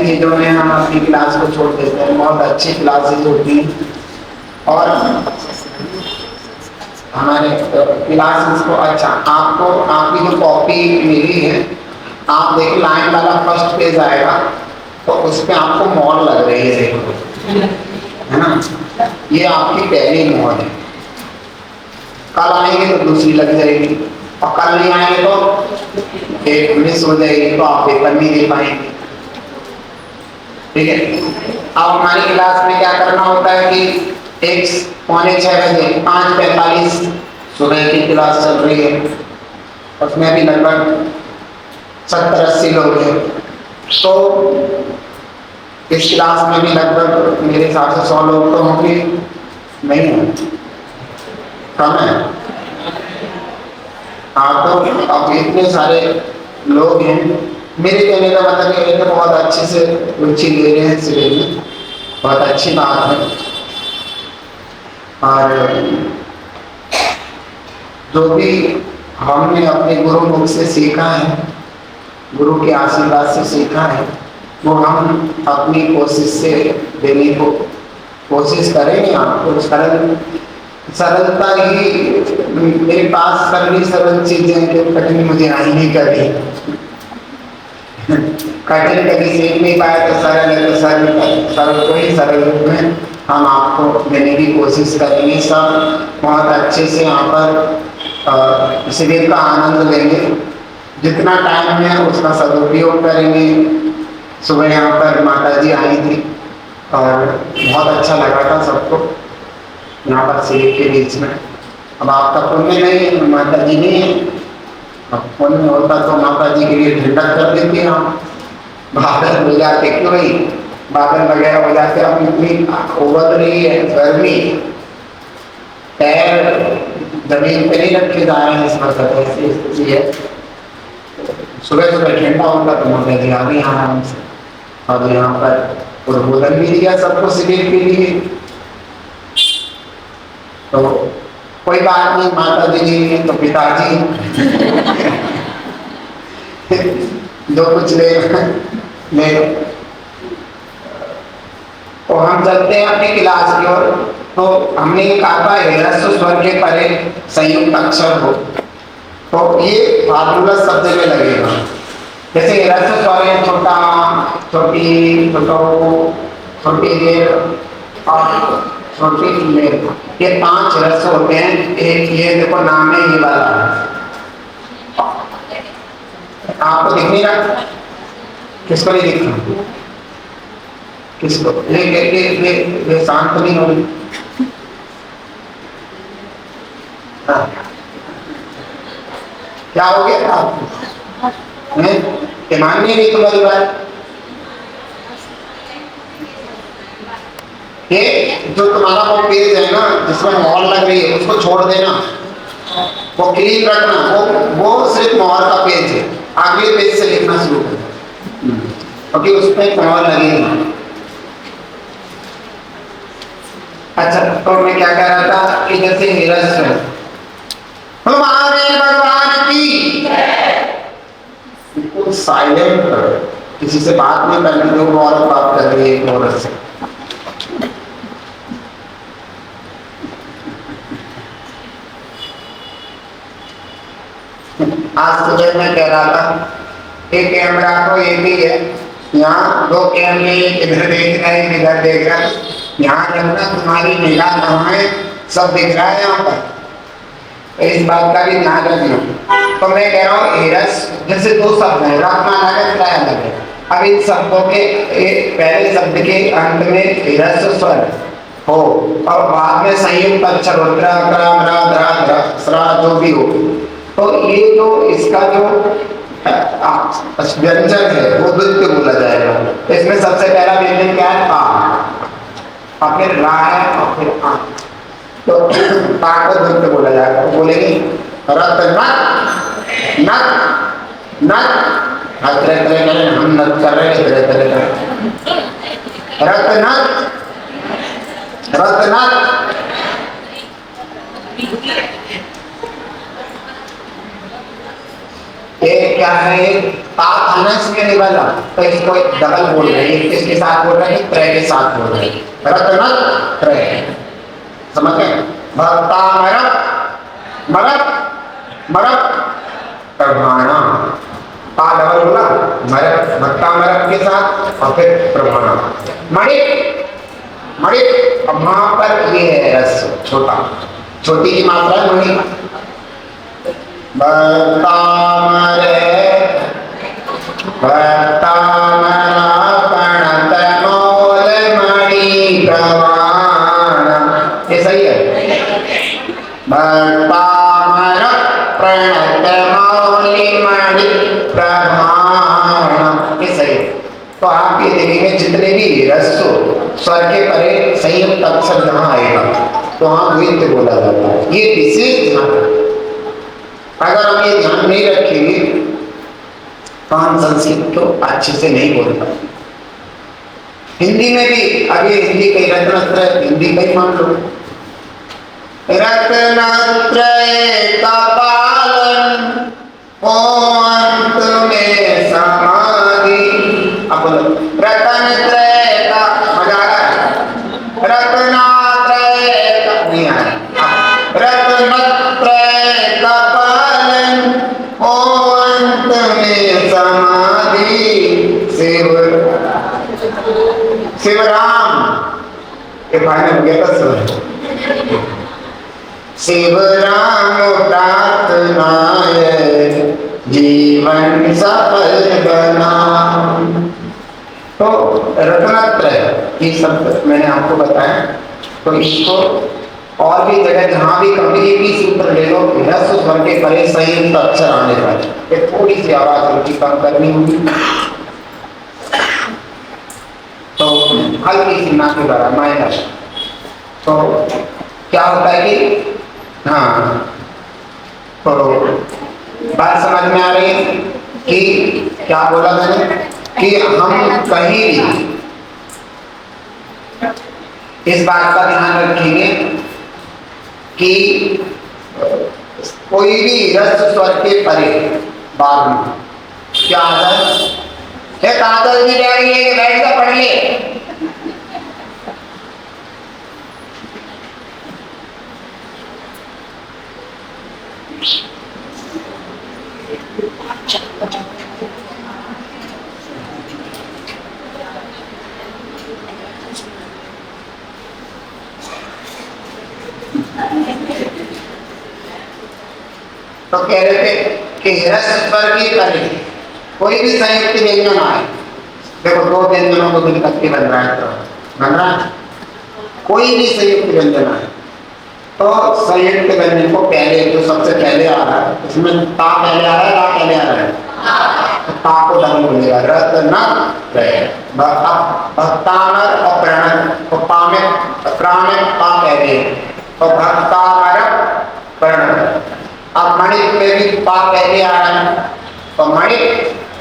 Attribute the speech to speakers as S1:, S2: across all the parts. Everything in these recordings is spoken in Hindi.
S1: चीज़ों में हम अपनी क्लास को छोड़ देते हैं। बहुत अच्छी क्लासेस होती हैं और हमारे क्लासेस को अच्छा आपको आपकी जो कॉपी मिली है, आप देखिए लाइन वाला फर्स्ट पेज आएगा तो उस पर आपको मोहर लग रही है, है ना। ये आपकी पहली मोहर है। कल आएंगे तो दूसरी लग जाएगी और कल नहीं आएंगे तो एक मिस हो जाएगी, तो आप पेपर नहीं दे पाएंगे। ठीक है। अब हमारी क्लास में क्या करना होता है कि 5:45 बजे 5:45 सुबह की क्लास चल रही है, उसमें भी लगभग 70-80 लोग हैं। तो इस क्लास में भी लगभग मेरे हिसाब से 100 लोग तो होंगे, नहीं है, कम है। हाँ, तो अब इतने सारे लोग हैं, मेरे कहने का मतलब ये है कि बहुत अच्छे से रुचि ले रहे हैं सिले में, बहुत अच्छी बात है। और जो भी हमने अपने गुरु मुख से सीखा है, गुरु के आशीर्वाद से सीखा है, वो हम अपनी कोशिश से देने को कोशिश करेंगे। आपको सरलता ही मेरे पास सरली सरल चीजें जो कठिन मुझे आई नहीं करी कठिन कभी सीख नहीं पाया तो सरल है, तो सरल को ही सरल रूप में हम आपको देने की कोशिश करेंगे। सब बहुत अच्छे से यहाँ पर शिविर का आनंद लेंगे, जितना टाइम है उसका सदुपयोग करेंगे। सुबह यहाँ पर माता जी आई थी और बहुत अच्छा लगा था सबको यहाँ पर शिविर के बीच में। अब आपका पुण्य नहीं है, माता जी नहीं है, अब पुण्य होता तो माता जी के लिए ठंडक कर देती हैं। हम बादल हो जाते, क्यों नहीं बादल वगैरह हो जाते। अब इतनी उबल रही है गर्मी, पैर जमीन पे नहीं रखे जा रहे हैं, इस वक्त ऐसी स्थिति है। सुबह सुबह ठंडा होगा तो माता जी आ गई आराम से और यहाँ पर उद्बोधन भी दिया सबको शिविर के लिए। तो कोई बात नहीं, माता जी नहीं है तो पिताजी जो कुछ ले तो हम चलते हैं अपनी क्लास की ओर। तो हमने ये कहा था ह्रस्व स्वर के परे संयुक्त अक्षर हो, तो ये फार्मूला सब जगह लगेगा। जैसे ह्रस्व स्वर है छोटा, छोटी, छोटो, छोटी देर और छोटी लेर, ये 5 ह्रस्व होते हैं। एक ये देखो नाम है ये वाला, आपको दिख नहीं रहा? किसको नहीं दिख रहा? किसको? ये शांत नहीं हो रही। हाँ। क्या हो गया आपको? मान नहीं तुम्हारी बात। ये जो तुम्हारा वो पेज है ना जिसमें मोहर लग रही है उसको छोड़ देना, वो क्लीन रखना। वो सिर्फ मोहर का पेज है, अगले पेज से लिखना शुरू कर, क्योंकि उसमें मोहर लगेगी। अच्छा, तो मैं क्या कह रहा था कि जैसे ह्रस्व हमारे भगवान की बिल्कुल साइलेंट करो, किसी से बात नहीं करनी। जो औरत बात कर रही है एक औरत से, आज सुबह मैं कह रहा था एक कैमरा तो ये भी है, यहाँ 2 कैमरे, इधर देख रहा है इधर देख रहा है। यहाँ रखना, तुम्हारी निगाह कहाँ है, सब दिख रहा है यहाँ पर, तो इस बात का भी ध्यान रखना। तो मैं कह रहा हूँ ह्रस्व जैसे 2 शब्द है, रत्ना अलग है, त्रय अलग है। अब इन शब्दों के पहले शब्द के अंत में ह्रस्व स्वर हो और बाद में संयुक्त अक्षर हो, त्र, क्र, म्र, ध्र, ध्र, स्र, जो भी हो, तो ये जो इसका जो व्यंजन है वो द्वित्व बोला जाएगा। तो इसमें सबसे पहला व्यंजन क्या है? आ, और फिर रा है और फिर आ, तो ता को द्वित्व बोला जाएगा। तो बोलेंगे रत नत नत नत, तरह तरह करें, हम नत कर रहे हैं, तरह तरह करें, रत नत रत नत। एक क्या है? ता था ना इसमें नहीं वाला, तो इसको डबल बोल रहे हैं, किसके साथ बोल रहे हैं, त्रय के साथ बोल रहे हैं, रत्न त्रय, समझ गए। भक्ता मरक मरक मरक प्रभाणा, ता डबल बोला, मरक भक्ता मरक के साथ और फिर प्रभाणा, मणिक मणिक। अब वहां पर ये है रस छोटा, छोटी की मात्रा है मणिक। भक्तामरे प्रणत मौल मणि प्रमाण, ये सही है। भक्तामर प्रणत मौलि मणि प्रमाण, ये सही है। तो आप ये देखेंगे जितने भी रस्व स्वर के परे संयुक्त अक्षर जहां आएगा तो वहां द्वित्व बोला जाता है, ये विशेष ध्यान। अगर हम ये ध्यान नहीं रखेंगे तो हम संस्कृत को अच्छे से नहीं बोल पाएंगे। हिंदी में भी अभी हिंदी कई रत्नत्रय, हिंदी कई मान लो रत्नत्रय का पालन हो अंत में समाधि। अब बोलो रत्नत्रय का, मजा आ रहा है, रत्नत्रय का नहीं आ रहा, रत्नत्रय का पालन हो अंत में समाधि। शिवराम के फाइनल गया था सर, शिवराम प्रार्थनाय जीवन सफल बना। तो रत्नत्रय ये शब्द मैंने आपको बताया, तो इसको और भी जगह जहां भी कभी भी सूत्र ले लो, रस्व स्वर के परे संयुक्त अक्षर आने पर ये थोड़ी सी आवाज उनकी कम करनी होगी, तो हल्की सी ना के बराबर माइनस। तो क्या होता है कि हाँ, तो बात समझ में आ रही है कि क्या बोला मैंने कि हम कहीं भी इस बात का ध्यान रखेंगे कि कोई भी रस्व स्वर के परे बाद में क्या आता है, कागज भी जा रही है कि बैठ कर पढ़िए। तो कह रहे थे कि रस्व स्वर की परे कोई भी संयुक्त व्यंजन आए, देखो दो व्यंजनों को मिलकर के बन रहा है, तो बन रहा है कोई भी संयुक्त व्यंजन आए तो संयुक्त व्यंजन को पहले जो सबसे पहले आ रहा है उसमें ता पहले आ रहा है, ला पहले आ रहा है, तो ता को डबल बोलेगा, रत्नत्रय। भक्तामर और प्रणत, तो पा में प्राणत पा पहले, तो भक्तामर प्रणत। अब मणिक में भी पा पहले आ रहा है, तो मणिक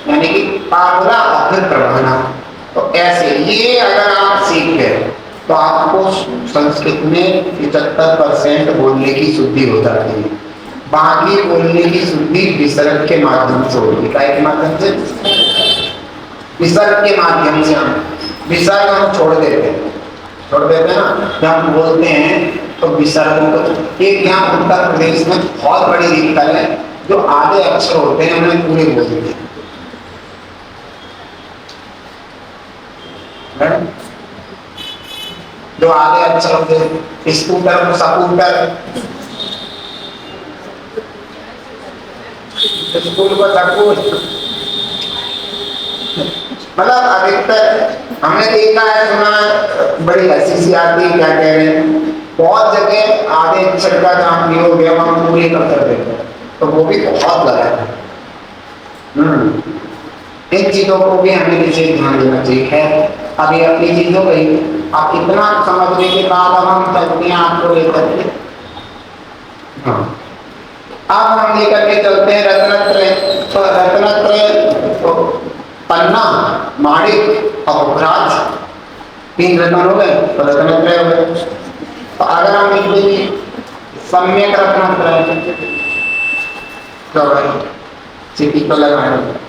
S1: यानी कि पा बोला और फिर प्रभाना। तो ऐसे ये अगर आप सीख गए तो आपको संस्कृत में 75% बोलने की शुद्धि हो जाती है। बाकी बोलने की शुद्धि विसर्ग के माध्यम से होगी। काय के माध्यम से? विसर्ग के माध्यम से। हम विसर्ग हम छोड़ देते हैं ना, जब हम बोलते हैं तो विसर्गों को, एक यहाँ उत्तर प्रदेश में बहुत बड़ी दिक्कत है, जो आधे अक्षर होते हैं उन्हें पूरे बोल देते हैं। जो आधे अक्षर होते हैं, स्कूटर को सकूटर, स्कूल को सकूल, मतलब अधिकतर हमने देखा है, सुना, बड़ी हंसी सी आती है। क्या कह रहे हैं, बहुत जगह आधे अक्षर का जहाँ प्रयोग है वहां पूरे कर देते हैं, तो वो भी बहुत गलत है। इन चीजों को भी हमें विशेष ध्यान देना चाहिए। है अभी अपनी चीजों गई, आप इतना समझने के बाद अब हम चलते हैं आपको लेकर के। हाँ, अब हम लेकर के चलते हैं रत्नत्रय। तो रत्नत्रय तो पन्ना, माणिक और पुखराज, 3 रत्न हो गए तो रत्नत्रय हो गए। तो अगर हम लिख देंगे सम्यक रत्नत्रय, तो भाई सिटी को लगाएंगे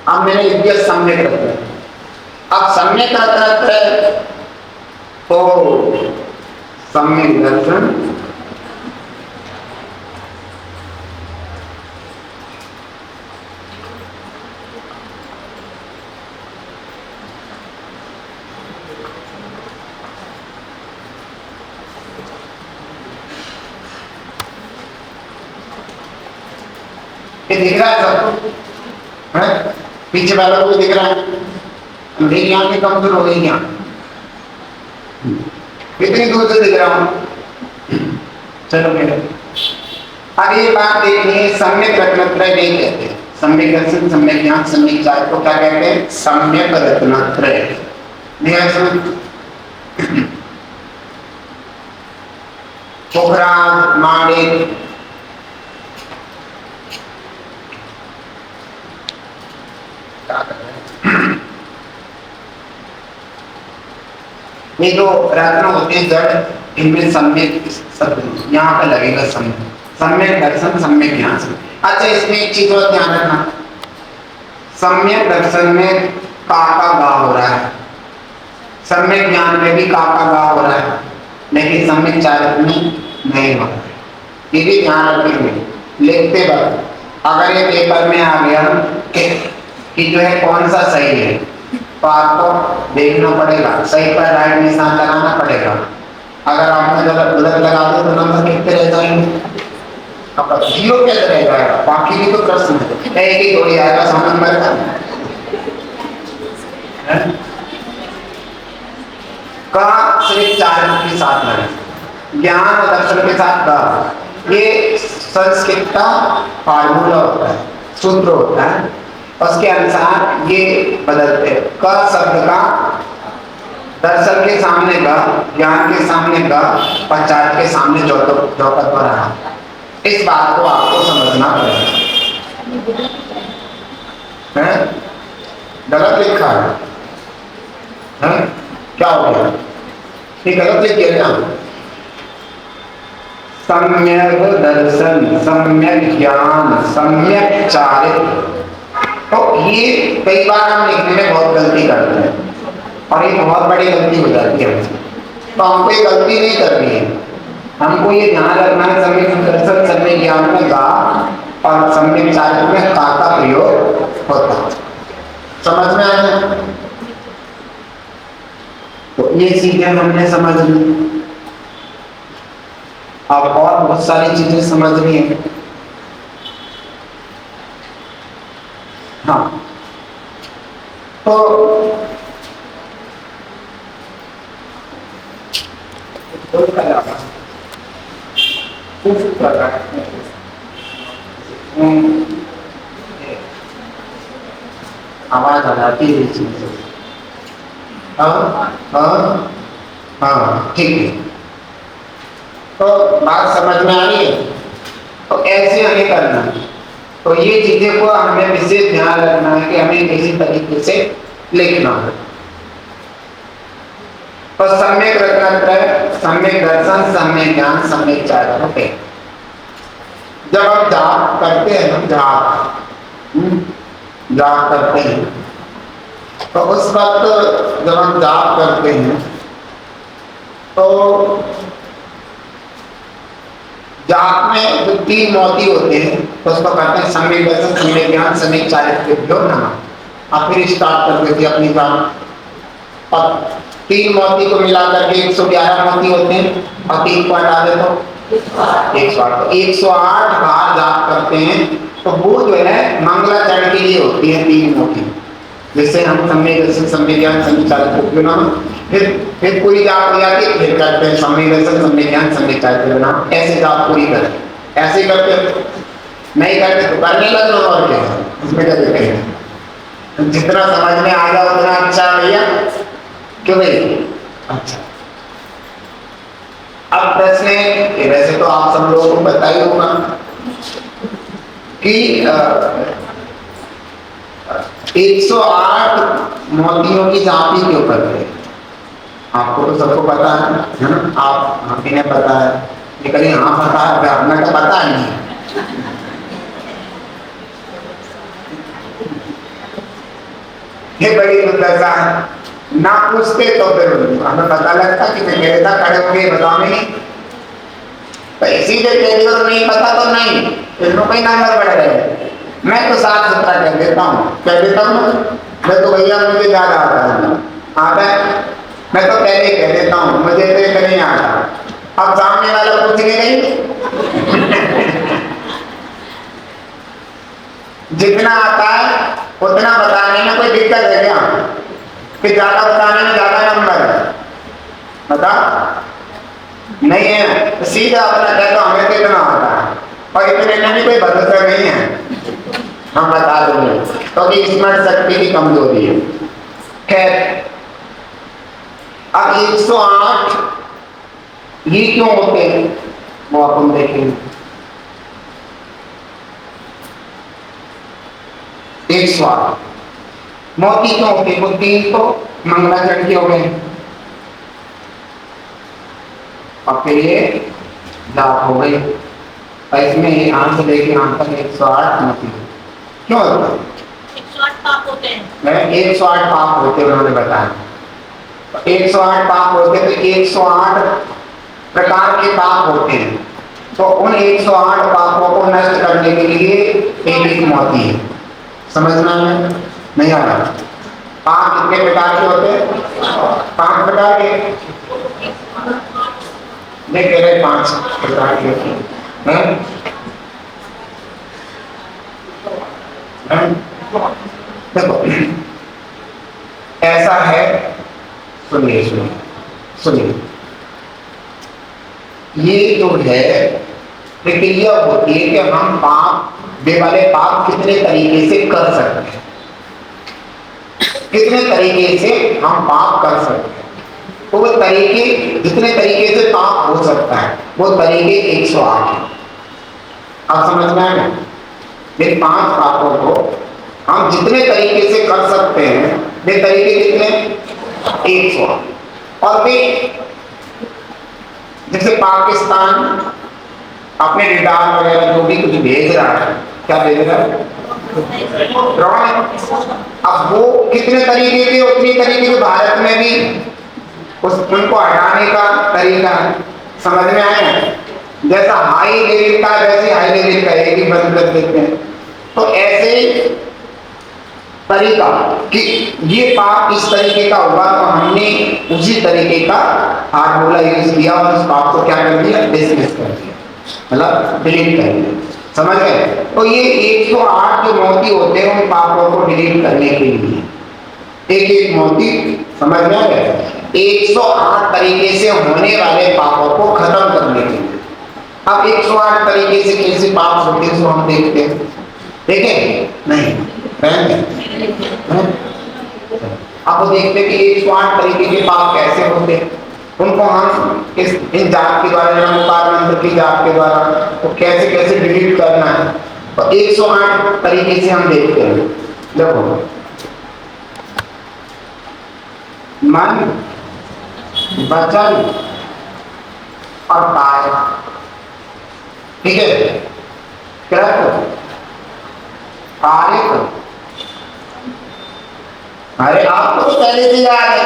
S1: अब मैंने लिख दिया सम्यक रत्न। अब सम्यक रत्न तो सम्यक दर्शन ये दिख रहा है सबको, है? पीछे वाला को भी दिख रहा है। मेरी आंखें कमजोर हो गई क्या? कितनी दूर से दिख रहा हूं? चलो मेरे अब ये बात देखिए, सम्यक रत्नत्रय नहीं कहते। सम्यक दर्शन, सम्यक ज्ञान, सम्यक चार को क्या कहते हैं? सम्यक रत्नत्रय। पोखराज, माणिक, ये जो रत्न होते हैं जड़, इनमें सम्यक शब्द यहाँ पे लगेगा। सम्यक, सम्यक दर्शन, सम्यक ज्ञान। अच्छा, इसमें एक चीज और ध्यान रखना, सम्यक दर्शन में का गा हो रहा है, सम्यक ज्ञान में भी का गा हो रहा है, लेकिन सम्यक चारक में नहीं हो रहा है। ये भी ध्यान रखेंगे लिखते वक्त। अगर ये पेपर में आ गया कि जो है कौन सा सही है, तो आपको देखना पड़ेगा, सही पर राइट निशान लगाना पड़ेगा। अगर आपने गलत लगा दिया तो नंबर कितने रह जाएंगे? आपका 0 कैसे रह जाएगा? बाकी भी तो प्रश्न है, एक ही थोड़ी आएगा 100 नंबर का। सिर्फ 4 के साथ लगे, ज्ञान और दर्शन के साथ का। ये संस्कृत का फार्मूला होता है, सूत्र होता है, उसके अनुसार ये बदलते हैं। क शब्द का दर्शन के सामने का, ज्ञान के सामने का, पंचायत के सामने चौकट पर रहा। इस बात को आपको समझना पड़ेगा। गलत लिखा है? क्या हो गया? ये गलत लिख दिया। सम्यक दर्शन, सम्यक ज्ञान, सम्यक चारित्र। तो ये कई बार हम लिखने में बहुत गलती करते हैं और ये बहुत बड़ी गलती हो जाती है। तो हमको ये गलती नहीं करनी है, हमको ये ध्यान रखना है सम्यक दर्शन, सम्यक ज्ञान में गा और सम्यक चारित्र में का प्रयोग होता है। समझ में आया? तो ये चीजें हमने समझ ली। अब और बहुत सारी चीजें समझनी है। हाँ, तो आवाज आ जाती है चीज। हाँ, ठीक है। तो बात समझ में आ रही है? तो ऐसे हमें करना है। तो ये चीजें को हमें विशेष ध्यान रखना है कि हमें किसी तरीके से लिखना है। तो सम्यक रत्नत्रय, सम्यक दर्शन, सम्यक ज्ञान, सम्यक चारित्र। जब आप जाप करते हैं ना, जाप करते हैं, तो उस वक्त जब हम जाप करते हैं तो जाप में जो 3 मोती होते हैं तो उसको कहते हैं सम्यक दर्शन, सम्यक ज्ञान, सम्यक चारित्र्यो नमः। आप फिर स्टार्ट कर देते अपनी जाप। और 3 मोती को मिलाकर के 111 मोती होते हैं और 3 को हटा दे तो 108। 108 बार जाप करते हैं तो वो जो है मंगलाचरण के लिए होती है 3 मोती, जिससे हम सम्यक दर्शन, सम्यक ज्ञान, सम्यक चारित्र्यो नमः। फिर पूरी जाप लिया कि फिर करते हैं सम्यक दर्शन, सम्यक ज्ञान, सम्यक चारित्र्यो नमः। ऐसे जाप पूरी करें। ऐसे करते नहीं करते तो करने लगना, और क्या इसमें क्या देखते हैं? जितना समझ में आ जाए उतना अच्छा भैया, क्यों भाई? अच्छा, अब प्रश्न है, वैसे तो आप सब लोगों को पता ही होगा कि 108 मोतियों की जाप ही क्यों करते हैं? आपको तो सबको पता है ना? आप इन्हें पता है, लेकिन हाँ पता है, हमें तो पता नहीं। ये बड़ी दुर्दशा है। ना पूछते तो फिर हमें पता लगता कि मैं कहता खड़े होंगे बताओ नहीं, तो सीधे कह दिया और नहीं पता तो नहीं, इसमें कोई नंबर बढ़ रहे। मैं तो साफ सुथरा कह देता हूँ, कह देता हूँ मैं तो भैया मुझे ज्यादा आता है, मैं तो पहले ही कह देता हूँ मुझे तो नहीं आता। अब सामने वाला पूछने नहीं जितना आता है उतना बताने में कोई दिक्कत है क्या, कि ज्यादा बताने में ज्यादा नंबर है, बता नहीं है तो सीधा अपना कहता हमें तो इतना आता है, और इतने में भी कोई भरोसा नहीं है, हम बता देंगे क्योंकि तो स्मरण शक्ति की कमजोरी है। खैर अब 108 ये क्यों होते हैं वो अपन देखेंगे। 108 मोती क्यों होते, वो 3 तो मंगलाचरण के हो गए और फिर ये लाभ हो गई, और इसमें यहाँ से लेके यहाँ तक 108 मोती क्यों होता है?
S2: 108 पाप होते हैं।
S1: 108 पाप होते हैं उन्होंने बताया। 108 पाप होते तो 108 प्रकार के पाप होते हैं, तो उन 108 पापों को नष्ट करने के लिए एक मोती है। समझना है नहीं आ रहा? पाप कितने प्रकार के होते हैं? 5 प्रकार के नहीं कह रहे, 5 प्रकार के होते हैं। देखो ऐसा है, सुनिए सुनिए सुनिए, ये जो है प्रक्रिया होती है कि हम पाप वे वाले पाप कितने तरीके से कर सकते हैं, कितने तरीके से हम पाप कर सकते हैं। तो वो तरीके, जितने तरीके से पाप हो सकता है वो तरीके 108 है। अब समझ में आया? इन 5 पापों को हम जितने तरीके से कर सकते हैं वे तरीके कितने? 108। और वे जैसे पाकिस्तान अपने रिडार वगैरह जो भी कुछ भेज रहा है, क्या भेज रहा है? ड्रोन। अब वो कितने तरीके के, उतनी तरीके के भारत में भी उनको हटाने का तरीका समझ में आया? जैसा हाई लेवल का वैसे हाई लेवल का एक ही बंद कर देते हैं। तो ऐसे तरीका कि ये पाप इस तरीके का हुआ तो हमने उसी तरीके का फार्मूला यूज किया और उस पाप को क्या कर दिया? डिसमिस कर दिया, मतलब डिलीट कर दिया। समझ गए? तो ये 108 जो मोती होते हैं उन पापों को डिलीट करने के लिए एक एक मोती, समझ में आ गया? 108 तरीके से होने वाले पापों को खत्म करने के लिए। अब 108 तरीके से कैसे पाप होते हैं हम देखते हैं, देखें नहीं अब देखते हैं कि 108 तरीके के पाप कैसे होते हैं, उनको हम इन जाप के द्वारा, नमोकार मंत्र की जाप के द्वारा तो कैसे कैसे डिलीट करना है। तो 108 तरीके से हम देखते हैं। देखो, मन, वचन और काय, ठीक है? कृत, कारिक, अरे आपको तो पहले से याद है,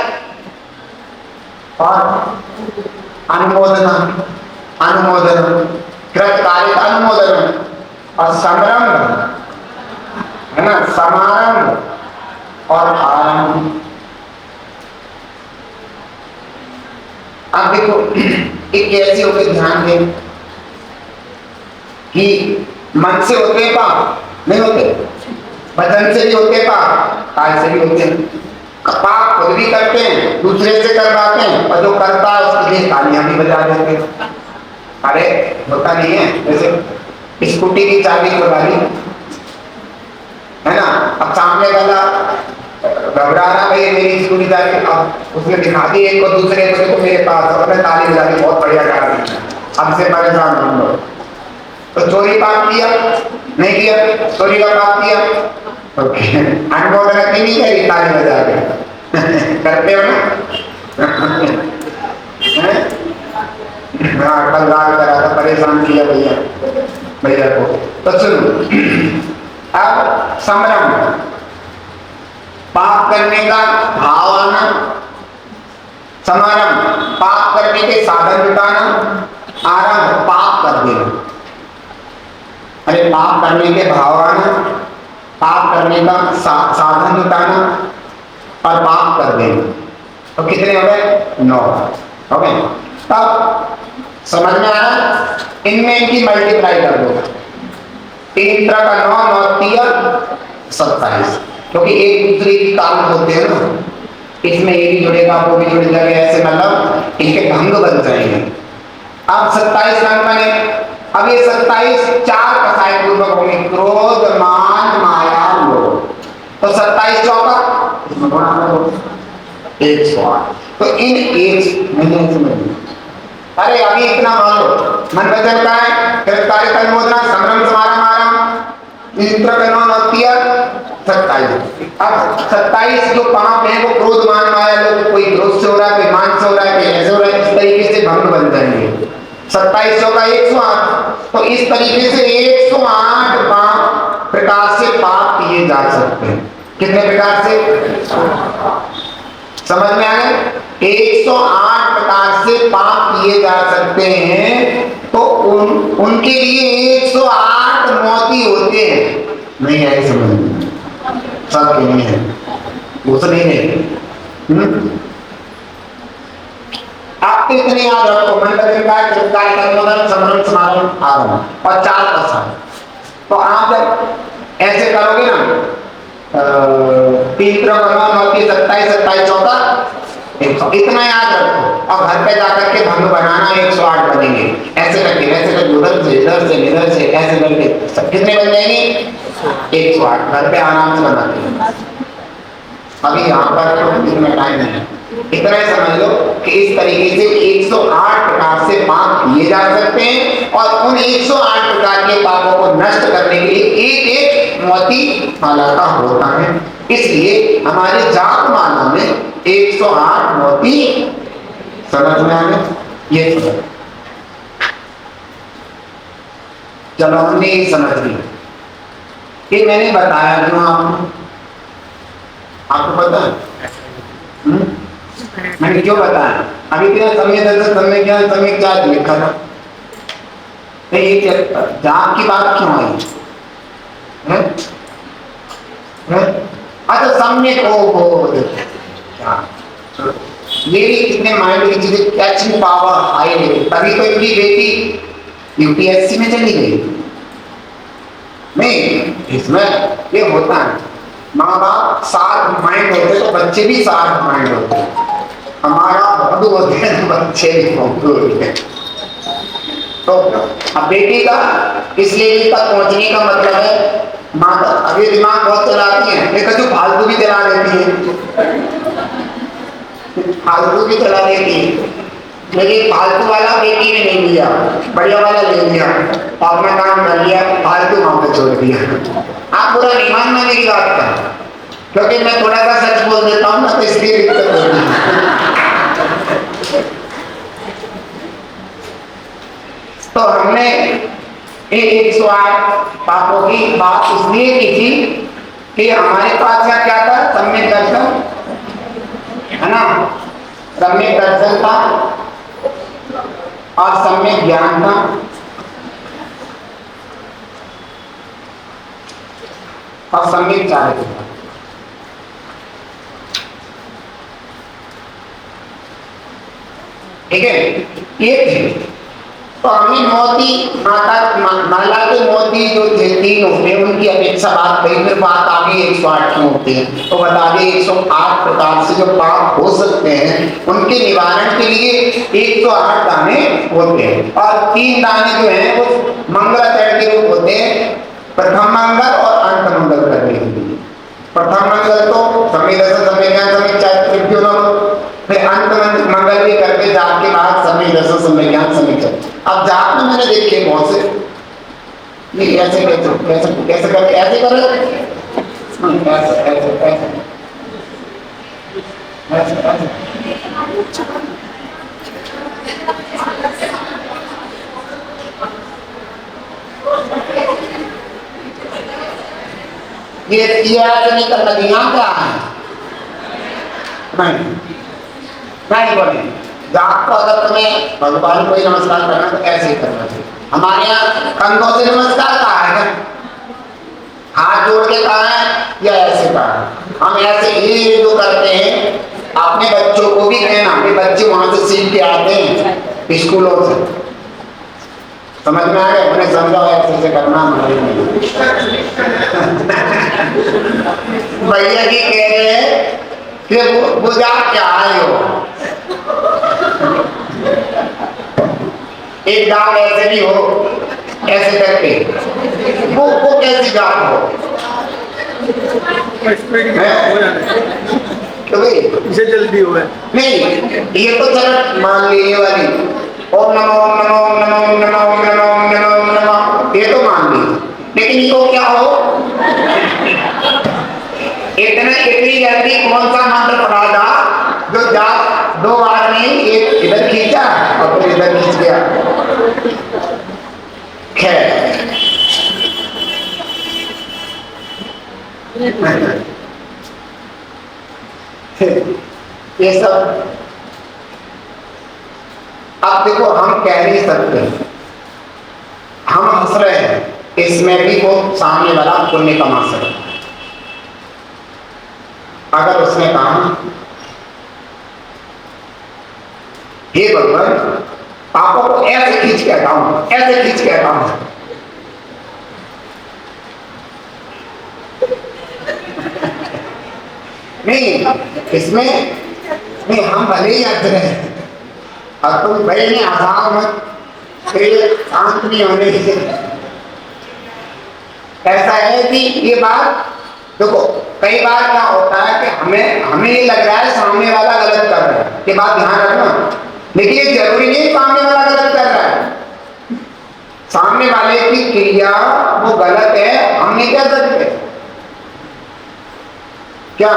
S1: और अनुमोदना, अनुमोदन, कृत कारिक अनुमोदन, और समारंभ है ना, समारंभ और आरंभ। अब देखो एक कैसे होते, ध्यान दें कि मन से होते हैं पाप? नहीं होते। वचन से भी होते हैं पाप, काय से भी होते हैं। पाप खुद भी करते हैं, दूसरे से करवाते हैं, और जो करता है उसके लिए तालियां भी बजा देते हैं। अरे होता नहीं है, जैसे स्कूटी की चाबी खुलवा ली है ना, अब सामने वाला घबरा रहा, भाई मेरी स्कूटी चाबी, अब उसने दिखा दी एक को, दूसरे को देखो मेरे पास, और मैं ताली बजा दी, बहुत बढ़िया कार है, हमसे परेशान हम लोग। तो चोरी पाप किया? नहीं किया, चोरी का पाप किया, अनुमोदन की नहीं करी, ताली बजा के करते हो ना? हाँ, कल रात करा था, परेशान किया भैया को। तो सुनो, अब संभ्रम, पाप करने का भाव आना, समारंभ पाप करने के साधन जुटाना, आरंभ पाप कर देना। अरे पाप करने के भाव आना, पाप करने का साधन जुटाना और पाप कर देना, तो कितने हो गए? 9 हो गए। तब समझ में आया? इनमें इनकी मल्टीप्लाई कर दो। 3 तरह का 9, 9 तिया 27, क्योंकि एक दूसरे की कारण होते हैं ना, इसमें ये भी जुड़ेगा वो भी जुड़ेगा, ऐसे मतलब इनके भंग बन जाएंगे। अब 27 रंग बने। अब ये 27 4 कसाय पूर्वक होंगे, क्रोध मान माया लोभ। तो 27 चौका इसमें गुणा करो 108। तो इन एक महीने से अरे अभी इतना मान लो, मन वचन का है, गिरफ्तारी का अनुमोदना, समरम समारम आरम, इंद्र का नाम अतिया 27। अब 27 जो पाप है वो क्रोध मान माया लोग, कोई क्रोध से हो रहा है, कोई मान से हो रहा है, कोई ऐसे हो रहा है, इस तरीके से भंग बन जाएंगे। 27 का 108। तो इस तरीके से 108 पाप प्रकार से पाप किए जा सकते हैं। कितने प्रकार से? समझ में आ गए? 108 प्रकार से पाप किए जा सकते हैं। तो उनके लिए 108 मोती होते हैं। नहीं आए समझ में? सब नहीं है, वो तो नहीं है। आप तो इतने याद रखो, मंडल का गिरफ्तारी का अनुमोदन, समरम समारम आरंभ और 4 का साथ। तो आप जब ऐसे करोगे ना, 3 का 9, 9 27, 27 चौका 100, इतना याद रखो और घर पे जाकर के भंग बनाना 108 बनेंगे। ऐसे करके वैसे करके उधर से इधर से इधर से ऐसे करके कितने बन जाएंगे? 108। घर पे आराम से बनाते हैं। अभी यहाँ पर तो इतना टाइम है, इतना ही समझ लो कि इस तरीके से 108 प्रकार से पाप किए जा सकते हैं और उन 108 प्रकार के पापों को नष्ट करने के लिए एक एक मोती माला का होता है। इसलिए हमारे जाप माला में 108 मोती समझ में आने ये समझ। चलो हमने ये समझ लिया कि मैंने बताया क्यों आपको पता है? मैंने क्यों बताया? अभी क्या समय दर्शन समय क्या समय क्या लिखा था? ये जाप की बात क्यों आई है? अच्छा सम्यक हो मेरी कितने माइंड की चीजें कैचिंग पावर आई है, तभी तो इनकी बेटी यूपीएससी में चली गई। नहीं इसमें ये होता है, माँ बाप शार्प माइंड होते तो बच्चे भी शार्प माइंड होते हैं। हमारा बहुत होते हैं, बच्चे भी बहुत होते हैं। तो अब बेटी का इस लेवल तक पहुंचने का मतलब है माँ का अभी दिमाग बहुत चलाती है, लेकिन जो फालतू भी चला देती है, फालतू भी चला देती है। लेकिन फालतू वाला बेटी ने नहीं लिया, बढ़िया वाला ले लिया, अपना काम कर लिया, फालतू वहां पे छोड़ दिया। आप पूरा नहीं मानना मेरी बात का, क्योंकि मैं थोड़ा सा सच बोल देता हूँ ना, तो इसलिए दिक्कत होती है। तो हमने 108 पापों की बात इसलिए की थी कि हमारे पास क्या था? सम्यक दर्शन है ना, सम्यक दर्शन था और सम्यक ज्ञान था और सम्यक चारित्र था। ठीक है, ये थे। तो हमने मोती माला के मोती जो थे 3 होते हैं, उनकी अपेक्षा बात कही, फिर बात आगे 108 क्यों होती है, तो बता दें 108 प्रकार से जो पाप हो सकते हैं उनके निवारण के लिए 108 दाने होते हैं। और 3 दाने जो हैं वो मंगलाचरण के रूप होते हैं, प्रथम मंगल और अंत मंगल करने के लिए। प्रथम मंगल तो समय दर्शन समय ज्ञान समय चारित्र, फिर अंत मंगल भी करके जाप के बाद समय दर्शन समय ज्ञान समय चारित्र। अब जाप में मैंने देखे बहुत से नहीं ऐसे कैसे कैसे कैसे करके ऐसे करो, ऐसे ऐसे ऐसे ऐसे ये ऐसे नहीं करना, यहाँ क्या है नहीं नहीं बोले जाप को अगर तुम्हें भगवान को ही नमस्कार करना तो ऐसे ही करना चाहिए। हमारे यहाँ कंधों से नमस्कार कहा है, हाथ जोड़ के कहा है या ऐसे कहा है? हम ऐसे ही जो करते हैं अपने बच्चों को भी कहना, अपने बच्चे वहां से सीख के आते हैं स्कूलों से, समझ में आ गया? उन्हें समझाओ ऐसे करना हमारे नहीं। भैया जी कह रहे हैं कि वो जा क्या आए हो, एक जाप ऐसे भी हो ऐसे करके, वो कैसी जाप हो? तो भाई
S3: इसे जल्दी हुआ
S1: नहीं, ये तो चलो मान ली ये वाली ओम नमो ओम नमो ओम नमो ओम नमो ओम नमो ओम नमो ओम नमो, ये तो मान ली, लेकिन इसको क्या हो इतनी जल्दी कौन सा मंत्र पढ़ा था जो जाप 2 बार नहीं, एक इधर खींचा और फिर इधर खींच गया। खैर ये सब अब देखो हम कह नहीं सकते, हम हंस रहे हैं, इसमें भी वो सामने वाला पुण्य कमा सकता है। अगर उसने कहा हे भगवान पापों को ऐसे खींच के हटाऊं, ऐसे खींच के हटाऊं, नहीं इसमें नहीं, हम भले ही हंस रहे हैं और तुम भले नहीं हंसाओ मत, फिर शांत नहीं होने की। ऐसा है कि ये बात देखो कई बार क्या होता है कि हमें ये लग रहा है सामने वाला गलत कर रहा है, ये बात ध्यान रखना, लेकिन ये जरूरी नहीं सामने वाला गलत कर रहा है। सामने वाले की क्रिया वो गलत है, हम नहीं कह सकते, क्या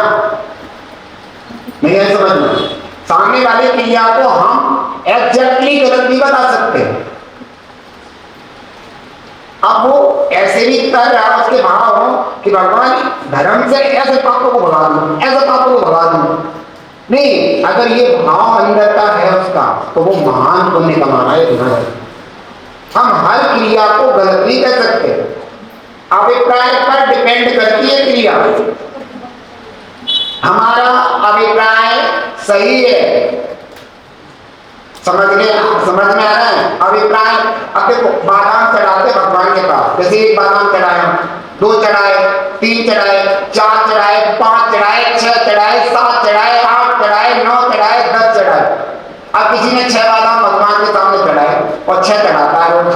S1: नहीं है समझना? सामने वाले क्रिया को हम एग्जैक्टली गलत नहीं बता सकते। अब वो ऐसे भी कर रहा है, उसके भाव हो कि भगवान धर्म से ऐसे पापों को भगा दूं, ऐसे पापों को भगा दूं, नहीं, अगर ये भाव अंदर का है उसका तो वो महान पुण्य कमा रहा है। हम हर क्रिया को गलत नहीं कह सकते, अभिप्राय पर डिपेंड करती है क्रिया। हमारा अभिप्राय सही है, समझ में आ रहा है? अभिप्राय अब देखो बादाम चढ़ाते भगवान के पास, जैसे एक बादाम चढ़ाया, 2 चढ़ाए, 3 चढ़ाए, 4 चढ़ाए, 5 चढ़ाए, 6 चढ़ाए, 7 चढ़ाए, 8 चढ़ाए, 9 चढ़ाए, 10 चढ़ाए। अब किसी ने 6 बादाम भगवान के सामने चढ़ाए और 6 चढ़ाता है रोज,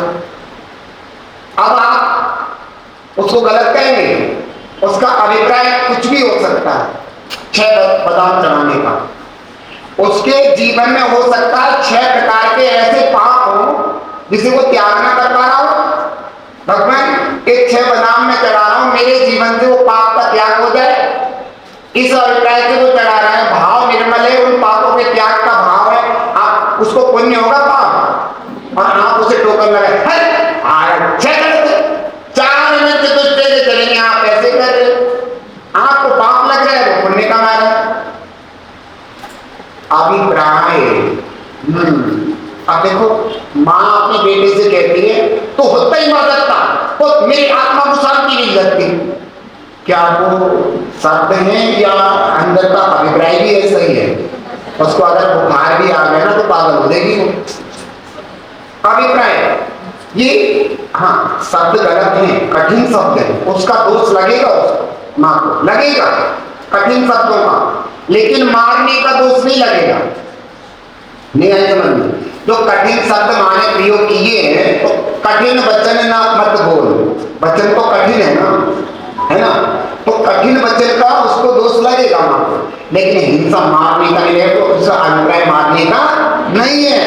S1: अब आप उसको गलत कहेंगे? उसका अभिप्राय कुछ भी हो सकता है 6 बादाम चढ़ाने का, उसके जीवन में हो सकता है 6 प्रकार के ऐसे पाप हो जिसे वो त्याग ना कर पा रहा हो। भगवान एक 6 बादाम में चढ़ा रहा हूं, मेरे जीवन से वो पाप का त्याग हो जाए, इस अभिप्राय से वो चढ़ा रहा है। भाव निर्मल है, उन पापों के त्याग का भाव है, आप उसको पुण्य होगा पाप, और आप उसे टोकन लगाए 4 मिनट चतुष्टय से चलेंगे, आप ऐसे कर रहे हो, आपको पाप लग रहा है, वो पुण्य कमा रहा है। अभिप्राय अब देखो माँ अपने बेटे से कहती है तो होता ही मददता तो मेरी आत्मा को शांति नहीं लगती, क्या वो शब्द है या अंदर का अभिप्राय भी ऐसा ही है? उसको अगर बुखार भी आ गया ना तो पागल हो जाएगी वो। अभिप्राय ये हाँ शब्द गलत है, कठिन शब्द है, उसका दोष लगेगा, उसको माँ को लगेगा कठिन शब्दों का, लेकिन मारने का दोष नहीं लगेगा। नहीं है समझ में? जो कठिन शब्द माने प्रयोग किए हैं तो कठिन वचन ना मत बोल, वचन तो कठिन है ना, तो कठिन वचन का उसको दोष लगेगा माँ को, लेकिन हिंसा मारने का नहीं है, तो उसका अभिप्राय मारने का नहीं है।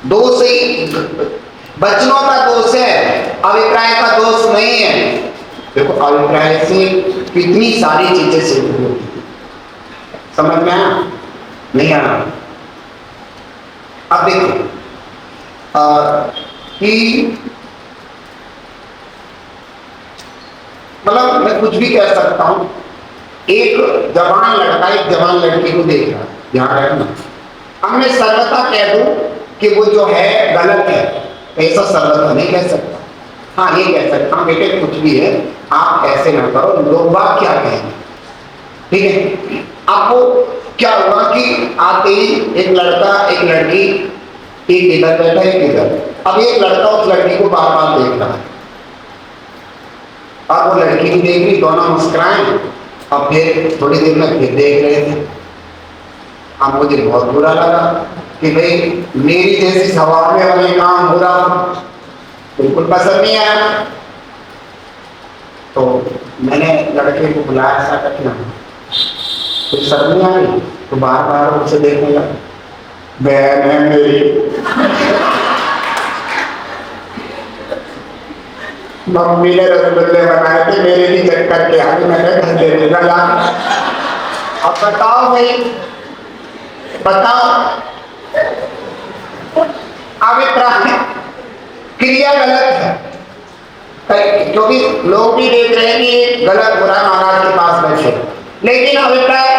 S1: दोष ही वचनों का दोष है, अभिप्राय का दोष नहीं है। देखो अभिप्राय से कितनी सारी चीजें सिद्ध होती, समझ में आया? नहीं आया? अब देखो कि मतलब मैं कुछ भी कह सकता हूं, एक जवान लड़का एक जवान लड़की को देख रहा, ध्यान रखना। अब मैं सर्वथा कह दूं कि वो जो है गलत है, ऐसा सर्वथा नहीं कह सकता। हाँ ये कह सकता हूं बेटे कुछ भी है आप ऐसे ना करो, लोग बात क्या कहेंगे, ठीक है। अब वो क्या हुआ कि आते ही एक लड़का एक लड़की, एक इधर बैठा एक इधर। अब एक लड़का उस लड़की को बार बार देख रहा है, अब वो लड़की भी देख रही, दोनों मुस्कुराए। अब फिर थोड़ी देर में फिर देख रहे थे। अब मुझे बहुत बुरा लगा कि भाई मेरी जैसी सवाल में वाले काम हो रहा, बिल्कुल पसंद नहीं आया। तो मैंने लड़के को बुलाया, ऐसा करना कुछ शर्म नहीं आई, तो बार बार उसे देखने लगा। बहन है मेरी, मम्मी ने रसगुल्ले बनाए थे, मेरे भी चेक करके आ गई, मैंने घर दे देगा। अब बताओ भाई, बताओ अभिप्राय क्रिया गलत है, क्योंकि लोग भी देख रहे हैं कि गलत हो रहा है महाराज के पास बैठे, लेकिन अभिप्राय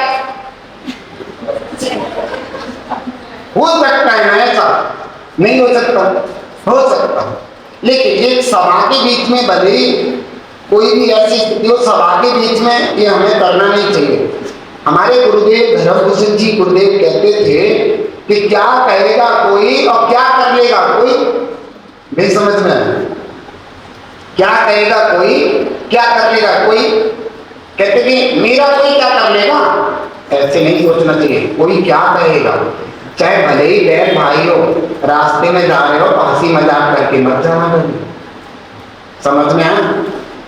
S1: हो सकता है ना, ऐसा नहीं हो सकता, हो सकता। लेकिन एक सभा के बीच में भले कोई भी ऐसी स्थिति हो, सभा के बीच में ये हमें करना नहीं चाहिए। हमारे गुरुदेव धर्मभूषण जी गुरुदेव कहते थे कि क्या कहेगा कोई और क्या कर लेगा कोई, नहीं समझ में आया। क्या कहेगा कोई क्या कर लेगा कोई, कहते कि मेरा कोई क्या कर लेगा, ऐसे नहीं सोचना चाहिए। कोई क्या कहेगा, चाहे भले ही बहन भाई हो, रास्ते में जा रहे हो तो हंसी मजाक करके मत जाना, समझ में आया।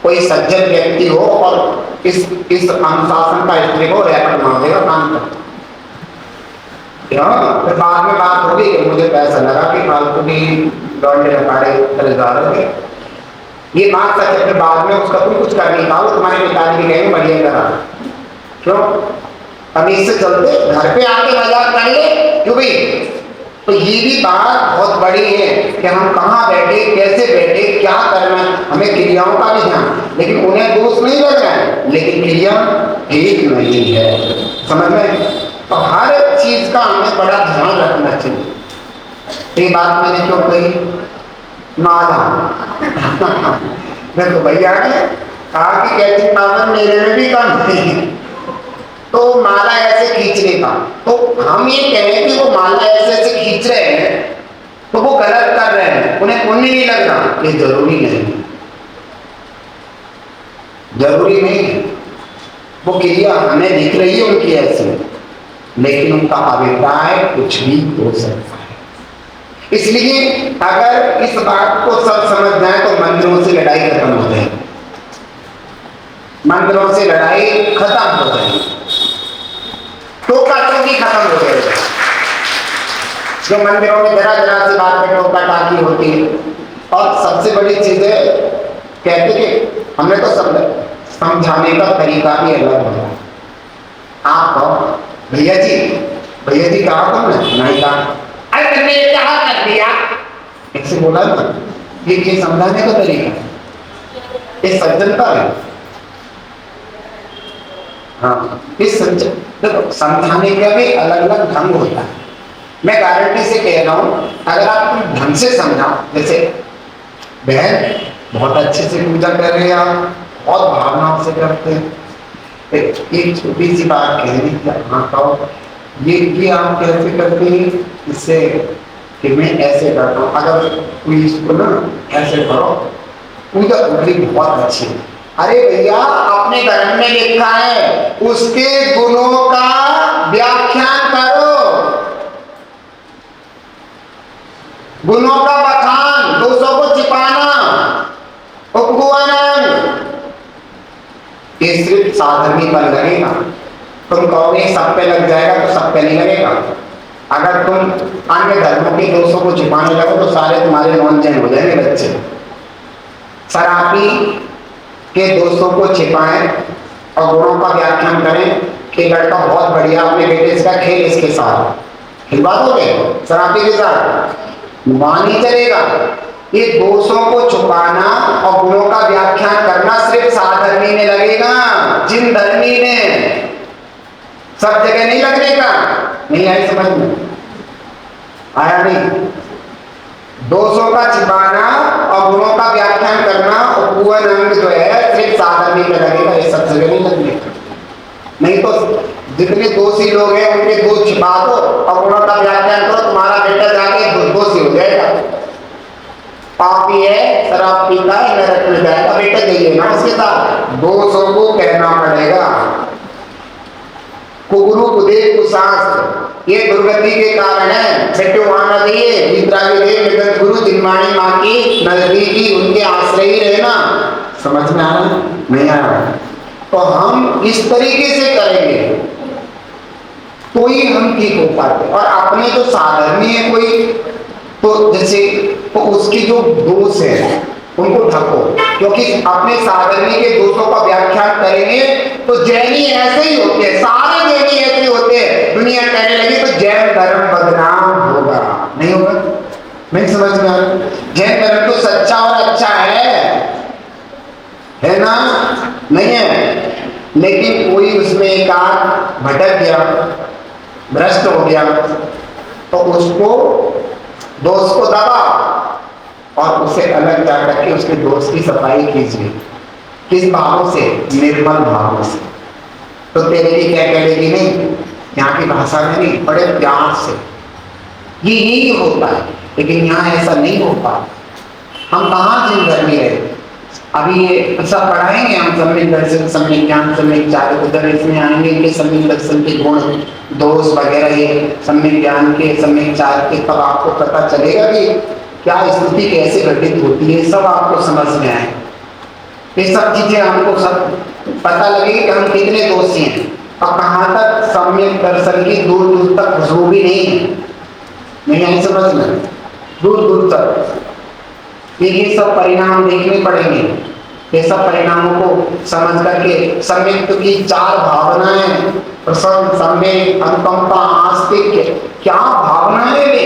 S1: कोई सज्जन व्यक्ति हो और इस अनुशासन का स्त्री को रैपर मार देगा काम कर, फिर बाद में बात होगी कि मुझे पैसा लगा कि फालतू की लौंडे लपाड़े चले जा रहे थे, ये बात सच है। फिर बाद में उसका तुम कुछ कर नहीं पाओ, तुम्हारे पिताजी भी कहेंगे बढ़िया करा, क्यों तमीज से चलते, घर पे आके मजाक कर ले क्यों भाई। तो ये भी बात बहुत बड़ी है कि हम कहाँ बैठे, कैसे बैठे, क्या करना, हमें क्रियाओं का भी ध्यान, लेकिन उन्हें दोष नहीं लग रहा है, लेकिन क्रिया ठीक नहीं है, समझ में। तो हर चीज का हमें बड़ा ध्यान रखना चाहिए। ये बात मैंने क्यों कही, माला मैं तो भैया ने कहा कि कैची पावर मेरे में भी कम है, तो माला ऐसे खींचने का, तो हम ये कहें कि वो माला ऐसे ऐसे खींच रहे हैं तो वो गलत कर रहे हैं, उन्हें पुण्य नहीं लग रहा, ये जरूरी नहीं, जरूरी नहीं है। वो क्रिया हमें दिख रही है उनकी ऐसी, लेकिन उनका अभिप्राय कुछ भी हो सकता है। इसलिए अगर इस बात को सब समझ जाए तो मंदिरों से लड़ाई खत्म हो जाए, मंदिरों से लड़ाई खत्म हो जाए, टोका टोकी खत्म हो जाएगा। जो मंदिरों में जरा जरा सी बात में टोका टाकी होती है, और सबसे बड़ी चीज है कहते कि हमने तो समझाने का तरीका भी अलग होता है। आप कहो भैया जी कहा तुमने, नहीं कहा, अरे तुमने ये क्या कर दिया, ऐसे बोला ना, ये समझाने का तरीका है, ये सज्जनता है। हाँ, इस समझाने का भी अलग अलग ढंग होता है। मैं गारंटी से कह रहा हूं, अगर आप ढंग से समझाओ, जैसे बहन बहुत अच्छे से पूजा कर रहे हैं, आप बहुत भावनाओं से करते हैं, एक छोटी सी बात कहनी, हाँ कहो ये आप कैसे करते हैं, इससे कि मैं ऐसे करता हूँ, अगर कोई इसको ना ऐसे करो, पूजा उनकी बहुत अच्छी है। अरे भैया अपने धर्म में लिखा है, उसके गुणों का व्याख्यान करो, गुणों का बखान, दोषों को छिपाना, उपगुआनन, ये सिर्फ साधर्मीपन लगेगा। तुम कहोगे सब पे लग जाएगा, तो सब पे नहीं लगेगा। अगर तुम अन्य धर्मों के दोषों को छिपाने लगो तो सारे तुम्हारे नॉन जैन हो जाएंगे बच्चे। शराबी के दोस्तों को छिपाएं और गुणों का व्याख्यान करें कि लड़का बहुत बढ़िया, अपने बेटे इसका खेल इसके साथ खिलवा दोगे, शराबी के साथ मानी चलेगा। ये दोषों को छुपाना और गुणों का व्याख्यान करना सिर्फ साधर्मी में लगेगा, जिन धर्मी में सब जगह नहीं लगने का। नहीं आई समझ में? आया नहीं? दोषों का छिपाना और गुणों का व्याख्यान करना और पूर्ण अंग जो है सिर्फ साधन में लगेगा, ये सब जगह नहीं लगने का। नहीं तो जितने दोषी लोग हैं उनके दोष छिपा दो और गुणों का व्याख्यान करो, तुम्हारा बेटा जाके दोषी हो जाएगा। पापी है, शराब पीता है, नरक में जाएगा, बेटा जाइए ना उसके साथ। दोषों को कहना पड़ेगा। कुगुरु कुदेव कुशास्त्र, ये दुर्गति के कारण है। बेटे वहां न जाइए, विद्रागी देव गुरु जिनवाणी माँ की नजदीकी उनके आश्रय ही रहना। समझ में आ रहा? नहीं आ रहा? तो हम इस तरीके से करेंगे तो ही हम ठीक हो पाते। और अपने जो साधर्मी है कोई, तो जैसे तो उसकी जो दोष है उनको ढको, क्योंकि अपने साधर्मी के दोषों का व्याख्यान करेंगे तो जैनी ऐसे ही होते हैं, सारे जैनी ऐसे होते हैं। दुनिया कहने लगी तो जैन धर्म बदनाम होगा, नहीं होगा? नहीं समझ में आ रहा? जैन धर्म तो सच्चा और अच्छा है ना? नहीं है, लेकिन कोई उसमें एक आध भटक गया, भ्रष्ट हो गया, तो उसको दोष को दबा और उसे अलग जा करके उसके दोष की सफाई कीजिए। किस भावों से? निर्मल भावों से। तो तेरे लिए क्या कहेगी? नहीं, यहाँ की भाषा में नहीं, बड़े प्यार से। ये यही होता है, लेकिन यहाँ ऐसा नहीं होता। हम कहाँ जिन धर्मी रहे? अभी ये सब पढ़ाएंगे हम, सम्यक दर्शन, सम्यक ज्ञान, सम्यक चारित्र, इसमें आएंगे इनके सम्यक दर्शन के गुण, दोष वगैरह, ये सम्यक ज्ञान के, सम्यक चारित्र, तब आपको पता चलेगा कि क्या स्तुति कैसे घटित होती है, सब आपको समझ में आए। ये सब चीजें हमको सब पता लगेगी कि हम कितने दोषी हैं और कहाँ तक सम्यक दर्शन की दूर दूर तक खुशबू भी नहीं है। नहीं आई समझ में? दूर दूर तक ये सब परिणाम देखने पड़ेंगे। ये सब परिणामों को समझ करके सम्यक की चार भावनाएं, प्रसन्न, सम्यक, अनुकंपा, आस्तिक्य, क्या भावनाएं वे?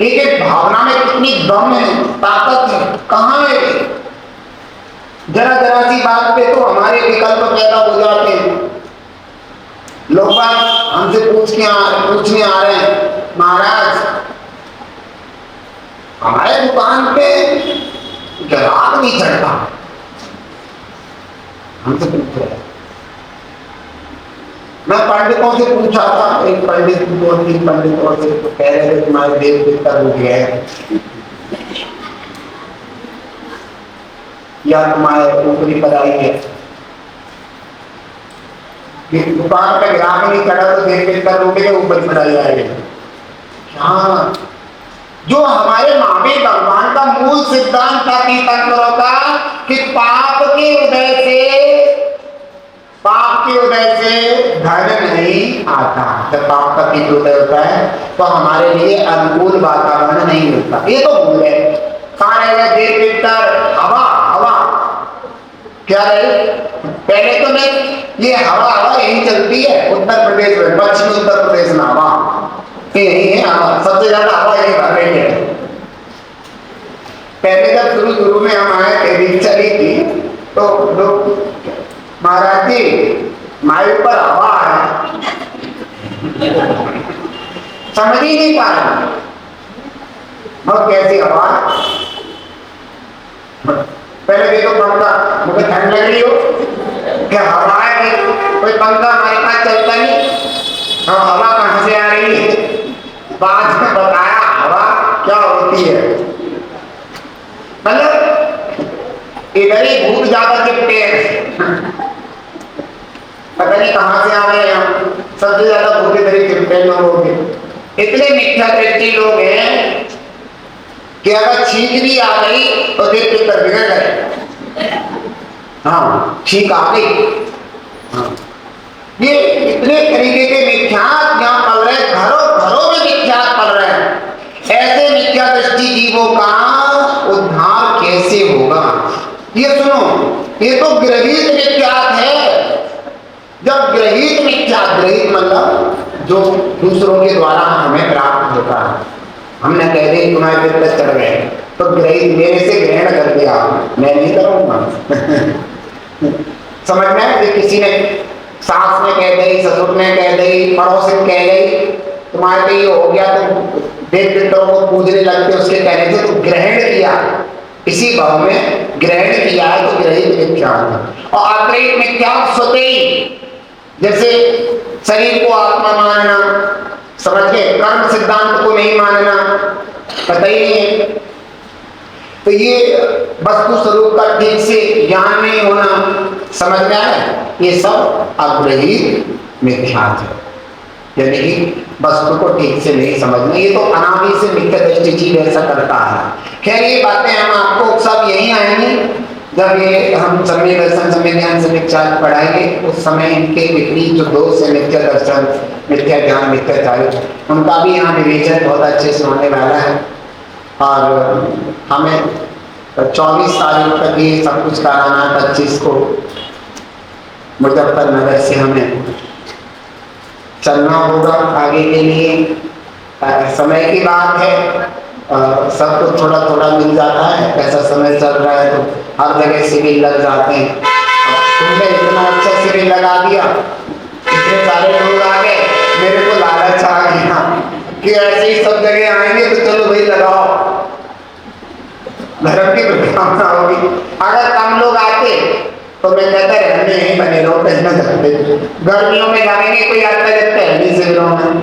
S1: एक एक भावना में कितनी दम है, ताकत है, कहाँ है? जरा जरा सी बात पे तो हमारे विकल्प पैदा हो जाते हैं। लोग हमसे पूछने आ रहे हैं, महाराज हमारे दुकान पे ग्राहक नहीं चढ़ता। हमसे पूछ रहे, मैं पंडितों से पूछा था, एक पंडित, दो तीन पंडितों से, तो कह रहे थे तुम्हारे देव पितर रुक गए या तुम्हारे ऊपरी पढ़ाई है। दुकान पे ग्राहक नहीं चढ़ा तो देव पितर रुक गए, ऊपरी पढ़ाई आएगी। हाँ, जो हमारे महावीर भगवान का मूल सिद्धांत था तीर्थंकरों का कि पाप के उदय से धन नहीं आता। जब पाप का तीव्र उदय होता है तो हमारे लिए अनुकूल वातावरण नहीं मिलता। ये तो भूल गए, कहाँ रह गए देव पितर? हवा क्या रही? पहले तो नहीं, ये हवा यही चलती है उत्तर प्रदेश में, पश्चिमी उत्तर प्रदेश में हवा यही है, हवा सबसे ज्यादा हवा यही भर रही है। पहले जब शुरू में हम आए थे, दीक्षा ली थी, तो लोग, महाराज जी हमारे ऊपर हवा है, समझ ही नहीं पा रहे और कैसी हवा। पहले देखो पंखा, मुझे ठंड लग रही हो क्या? हवा है, कोई पंखा हमारे पास चलता नहीं, और हवा कहां से आ रही है? बाद में बताया हवा क्या होती है। मतलब इधर ही भूत ज्यादा चिपटे हैं, पता नहीं कहां से आ रहे हैं। हम सबसे ज्यादा भूत इधर ही चिपटे लोगों के। इतने मिथ्या दृष्टि लोग हैं कि अगर छींक भी आ गई तो देख के कर बिगड़ गए। हाँ, छींक आ गई। हाँ, ये इतने तरीके के मिथ्यात यहाँ पल रहे, घरों में मिथ्यात पल रहे हैं। ऐसे मिथ्या दृष्टि जीवों का उद्धार कैसे होगा? ये सुनो, ये तो ग्रहित मिथ्यात है। जब ग्रहित मिथ्यात, ग्रहित मतलब जो दूसरों के द्वारा हमें प्राप्त होता है, हमने कह दी तुम्हारे पितर चढ़ गए, तो ग्रहित मेरे से ग्रहण कर दिया, मैं नहीं करूंगा। समझ में आया? किसी ने सास ने कह दी, ससुर ने कह दी, पड़ोसन कह गई, तुम्हारे तो ये हो गया, तुम देव पितरों को पूजने लगते, उसके कहने से तुम ग्रहण किया, इसी भाव में ग्रहण किया है तो ग्रहित मिथ्यात्व। और अग्रहित मिथ्यात्व स्वतः ही, जैसे शरीर को आत्मा मानना, समझ गए, कर्म सिद्धांत को नहीं मानना, पता ही नहीं है, तो ये वस्तु स्वरूप का ठीक से ज्ञान नहीं होना, समझ में आया, ये सब अग्रहित मिथ्यात्व है, यानी कि वस्तु को ठीक से नहीं समझना। ये तो अनादि से मिथ्या दृष्टि जीव ऐसा करता है। खैर ये बातें हम आपको सब यही आएंगी जब ये हम सम्यक दर्शन सम्यक ज्ञान सम्यक चार्य पढ़ाएंगे, उस समय इनके विपरीत जो दोष है, मिथ्या दर्शन, मिथ्या ज्ञान, मिथ्या चार्य, उनका भी यहाँ विवेचन बहुत अच्छे से होने वाला है। और हमें 24 तारीख तक ये सब कुछ कराना है। 25 को मुजफ्फरनगर से हमें चलना होगा आगे के लिए। समय की बात है, सबको थोड़ा थोड़ा मिल जाता है, ऐसा समय चल रहा है तो हर जगह शिविर लग जाते हैं। तुमने इतना अच्छा शिविर लगा दिया, इतने सारे लोग आ गए, मेरे को लालच आ गया कि ऐसे ही सब जगह आएंगे तो चलो भाई लगाओ, धर्म की प्रताड़ना होगी। अगर कम लोग आते तो मैं कहता रहने ही बने रहो, पहना सकते, गर्मियों में जाएंगे कोई आता लगता है नहीं शिविरों में,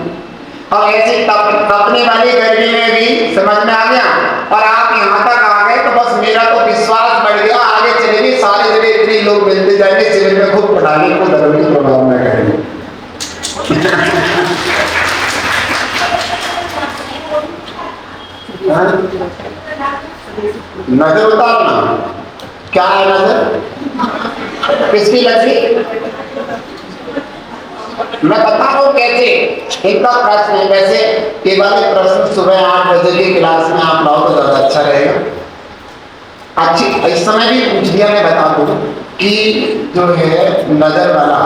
S1: और ऐसे तपने वाली गर्मी में भी समझ में आ गया, और आप यहाँ तक आ गए तो बस मेरा तो विश्वास बढ़ गया, आगे चलेंगे सारे जगह इतने लोग मिलते जाएंगे, शिविर में खूब पढ़ाने को धर्म की प्रभाव में करेंगे। नजर उतारना क्या है? नजर किसकी लगी? मैं बता रहा हूं कैसे। इनका प्रश्न है, वैसे ये वाले प्रश्न सुबह 8 बजे की क्लास में आप लाओ तो ज्यादा अच्छा रहेगा। अच्छी इस समय भी पूछ दिया, मैं बता दूं कि जो है नजर वाला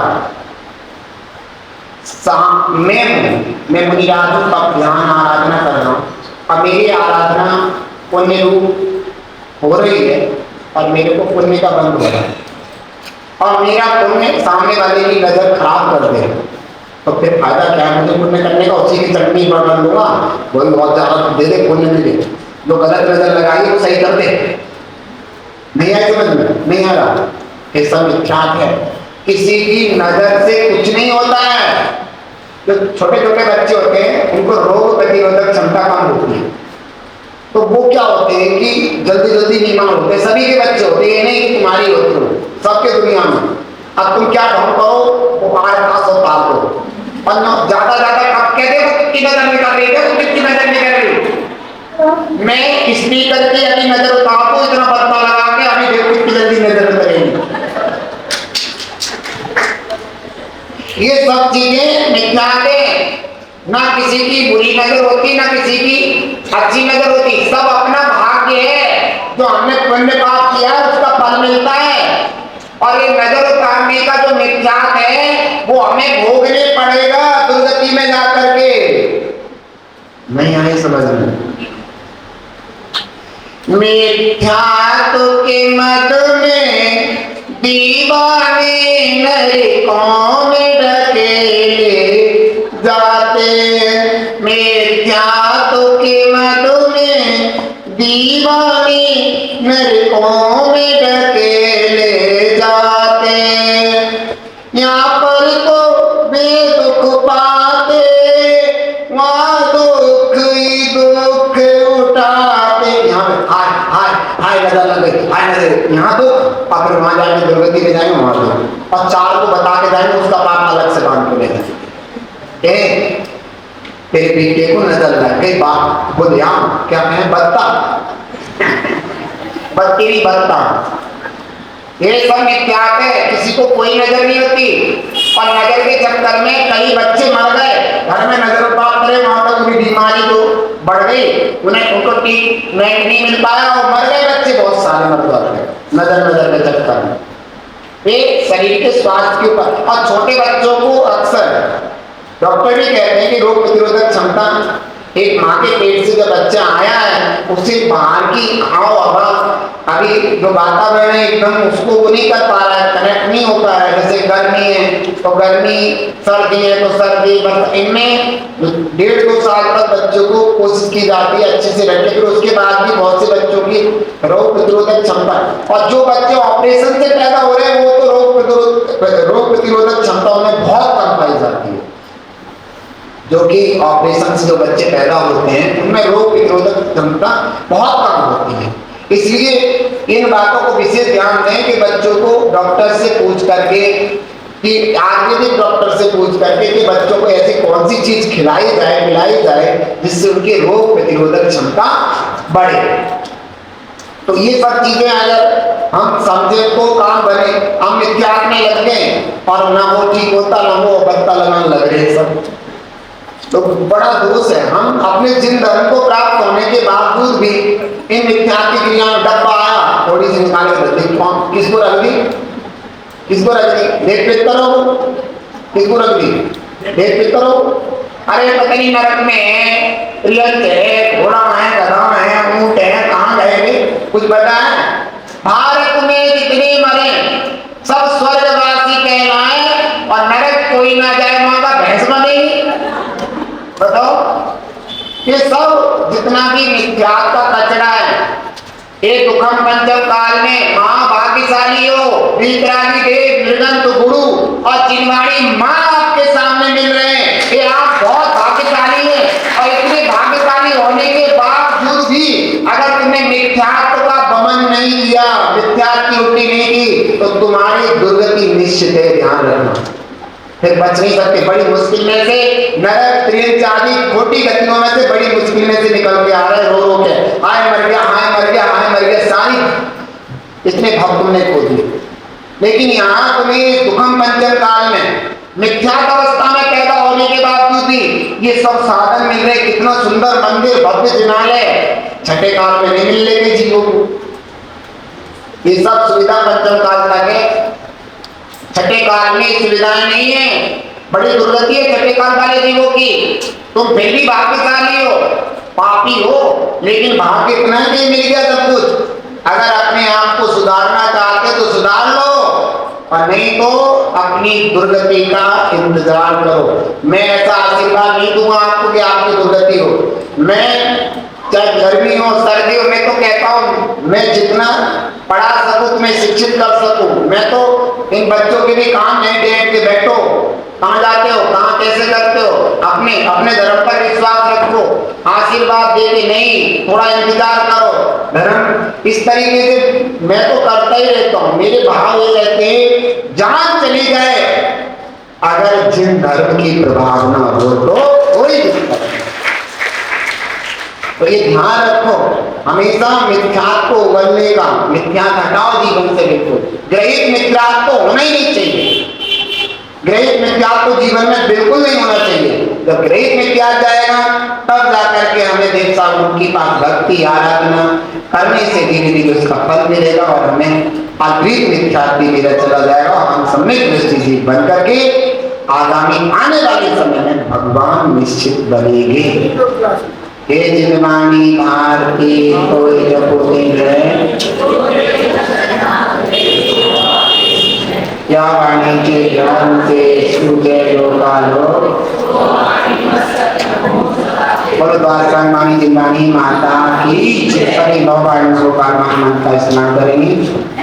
S1: मैं मुझे राजू का ध्यान आराधना कर रहा हूँ, और मेरी आराधना पुण्य रूप हो रही है, और मेरे को पुण्य का बंद हो रहा है, और मेरा पुण्य सामने वाले की नजर खराब कर दे, तो फिर फायदा क्या है मुझे पुण्य करने का? उसी की चटनी पर बन दूंगा, वही बहुत ज्यादा दे दे पुण्य मिले, जो गलत नजर लगाई वो सही कर दे। नहीं आए समझ में? नहीं आ रहा? ये सब मिथ्यात्व है। किसी की नजर से कुछ नहीं होता है। जो छोटे छोटे बच्चे होते हैं उनको रोग प्रतिरोधक क्षमता कम होती है, तो वो क्या होते हैं कि जल्दी जल्दी बीमार होते हैं। सभी के बच्चे होते हैं, नहीं कि तुम्हारी होती हो, सबके दुनिया में। अब तुम क्या ढंग करो, वो 5 साल को और ज्यादा कब कह दे वो कितनी नजर निकल रही है, वो कितनी नजर निकल रही। मैं स्पीकर की अभी नजर उतार दो इतना बदला लगा के, अभी देखो कितनी जल्दी नजर करेंगे। ये सब चीजें मिथ्यात्व है। ना किसी की बुरी नजर होती, ना किसी की अच्छी नजर होती, सब अपना भाग्य है। जो हमने पुण्य पाप किया है उसका फल मिलता है, और ये नजर उतारने का जो मिथ्यात्व है वो हमें भोगने पड़ेगा दुर्गति में जाकर के। नहीं आए समझ में? मिथ्यात्व के मद में दीवाने नरकों में ढकेले जाते, मिथ्यात्व के मद में दीवाने नरकों में ढकेले जाते। यहाँ पर तो बेदुख पाते, वहाँ दुख ही दुख उठाते। यहाँ पे हाय हाय हाय नजर लग गई, हाय नजर, यहाँ तो और फिर वहां जाके दुर्गति में जाएंगे, वहां तो और 4 को बता के जाएंगे, उसका पाप अलग से बांध के ले जाएंगे। तेरे बेटे को नजर लग गई, बाप बुद्धियाम क्या कहें, बत्ता बत्तीरी बत्ता। ये सब मिथ्यात्व है, किसी को कोई नजर नहीं होती, और नजर के चक्कर में कई बच्चे मर गए। घर में नजर उतार करे, वहां तक उनकी बीमारी जो बढ़ गई, उनको ट्रीटमेंट नहीं मिल पाया और मर गए बच्चे, बहुत सारे मर गए नजर के चक्कर में। ये शरीर के स्वास्थ्य के ऊपर। और छोटे बच्चों को अक्सर डॉक्टर भी कहते हैं कि रोग प्रतिरोधक क्षमता एक माँ के पेट से जब बच्चा आया है उससे बाहर की आओ आवाज अभी जो वातावरण है एकदम उसको वो नहीं कर पा रहा है, कनेक्ट नहीं हो पा रहा है। जैसे गर्मी है तो गर्मी, सर्दी है तो सर्दी, बस इनमें 1.5-2 साल तक बच्चों को कोशिश की जाती है अच्छे से रखने, फिर उसके बाद भी बहुत से बच्चों की रोग प्रतिरोधक क्षमता, और जो बच्चे ऑपरेशन से पैदा हो रहे हैं वो तो रोग प्रतिरोधक क्षमता उन्हें बहुत कम पाई जाती है। जो कि ऑपरेशन से जो बच्चे पैदा होते हैं उनमें रोग प्रतिरोधक क्षमता बहुत कम होती है। इसलिए इन बातों को विशेष ध्यान दें कि बच्चों को डॉक्टर से पूछ करके, कि आयुर्वेदिक डॉक्टर से पूछ करके कि बच्चों को ऐसी कौन सी चीज खिलाई जाए जिससे उनकी रोग प्रतिरोधक क्षमता बढ़े। तो ये सब चीजें अगर हम समझे तो काम बने। हम मिथ्यात्व में लग गए और ना वो ठीक होता ना वो बत्ता लगाने लग रहे सब, तो बड़ा दोष है। हम अपने जिन धर्म को प्राप्त होने के बावजूद भी इन मिथ्यात्व क्रिया में डब्बा आया थोड़ी सी निकाले कौन किसको रख दी, किसको रख दी, देख पितर हो, किसको रख दी, देख पितर हो। अरे पता नहीं नरक में प्रियंक है, घोड़ा है, गधा है, ऊंट है, कहाँ गए, कुछ पता है? भारत में जितने मरे सब स्वर्गवासी कहलाए और नरक कोई ना जाए, वहां का भैंस बनेगी। बताओ, ये सब जितना भी मिथ्यात्व का कचरा है, ये दुखम पंचम काल में माँ भाग्यशाली हो, वीतरागी देव, मृगंत गुरु और चिनवाड़ी माँ आपके सामने मिल रहे हैं। ये आप बहुत भाग्यशाली हैं और इतने भाग्यशाली होने के बावजूद भी अगर तुमने मिथ्यात्व का दमन नहीं किया, मिथ्यात्व की उल्टी नहीं की, तो तुम्हारी दुर्गति निश्चित है, ध्यान रखना। फिर बच नहीं सकते, बड़ी मुश्किल में से नरक, त्रिंच आदि खोटी गतियों में से बड़ी मुश्किल में से निकल के आ रहे रो के, हाय मर गया, हाय मर गया, हाय मर गया, सारी इतने भव तुमने खो दिए। लेकिन यहाँ तुम्हें दुखम पंचम काल में मिथ्यात्व अवस्था में पैदा होने के बावजूद भी ये सब साधन मिल रहे, कितना सुंदर मंदिर, भव्य जिनालय, छठे काल में नहीं मिल रहे जीवों को। ये सब सुविधा पंचम काल तक है, छठे काल में सुविधाएं नहीं है, बड़ी दुर्गति है छठे काल वाले जीवों की। तुम फिर भी भाग्यशाली हो, पापी हो, लेकिन भाग्य इतना ही मिल गया सब कुछ। अगर अपने आप को सुधारना चाहते तो सुधार लो, और नहीं तो अपनी दुर्गति का इंतजार करो। मैं ऐसा आशीर्वाद नहीं दूंगा आपको कि आपकी दुर्गति हो। मैं चाहे गर्मी हो सर्दी हो, मैं तो कहता हूँ मैं जितना पढ़ा सकूं, तुम्हें शिक्षित कर सकूं, मैं तो इन बच्चों के भी काम नहीं देख के बैठो, कहाँ जाते हो, कहाँ कैसे करते हो, अपने धर्म पर विश्वास रखो, आशीर्वाद दे के नहीं, थोड़ा इंतजार करो। धर्म इस तरीके से मैं तो करता ही रहता हूँ। मेरे भाव ये रहते हैं, जान चली जाए अगर जिन धर्म की प्रभावना हो तो कोई दिक्कत नहीं। तो ये ध्यान रखो, हमेशा मिथ्यात्व को उगलने का, मिथ्यात्व हटाओ जीवन से, बिल्कुल ग्रहित मिथ्यात्व तो होना ही नहीं चाहिए। ग्रहित मिथ्यात्व जीवन में बिल्कुल नहीं होना चाहिए। जब ग्रहित मिथ्यात्व जाएगा तब जाकर के हमें देव साधु की पास भक्ति आराधना करने से धीरे धीरे उसका फल मिलेगा और हमें अद्वित मिथ्यात्व भी मेरा चला जाएगा और हम सम्यक दृष्टि से बन करके आगामी आने वाले समय में भगवान निश्चित बनेंगे। हे जिनवाणी भारती कोई जपोते है, या वाणी के ज्ञान से सूझे लोकालो, बोलो द्वारका वाणी जिनवाणी माता की सभी नौ वाणी लोकाल महामंत्र का स्नान करेंगे।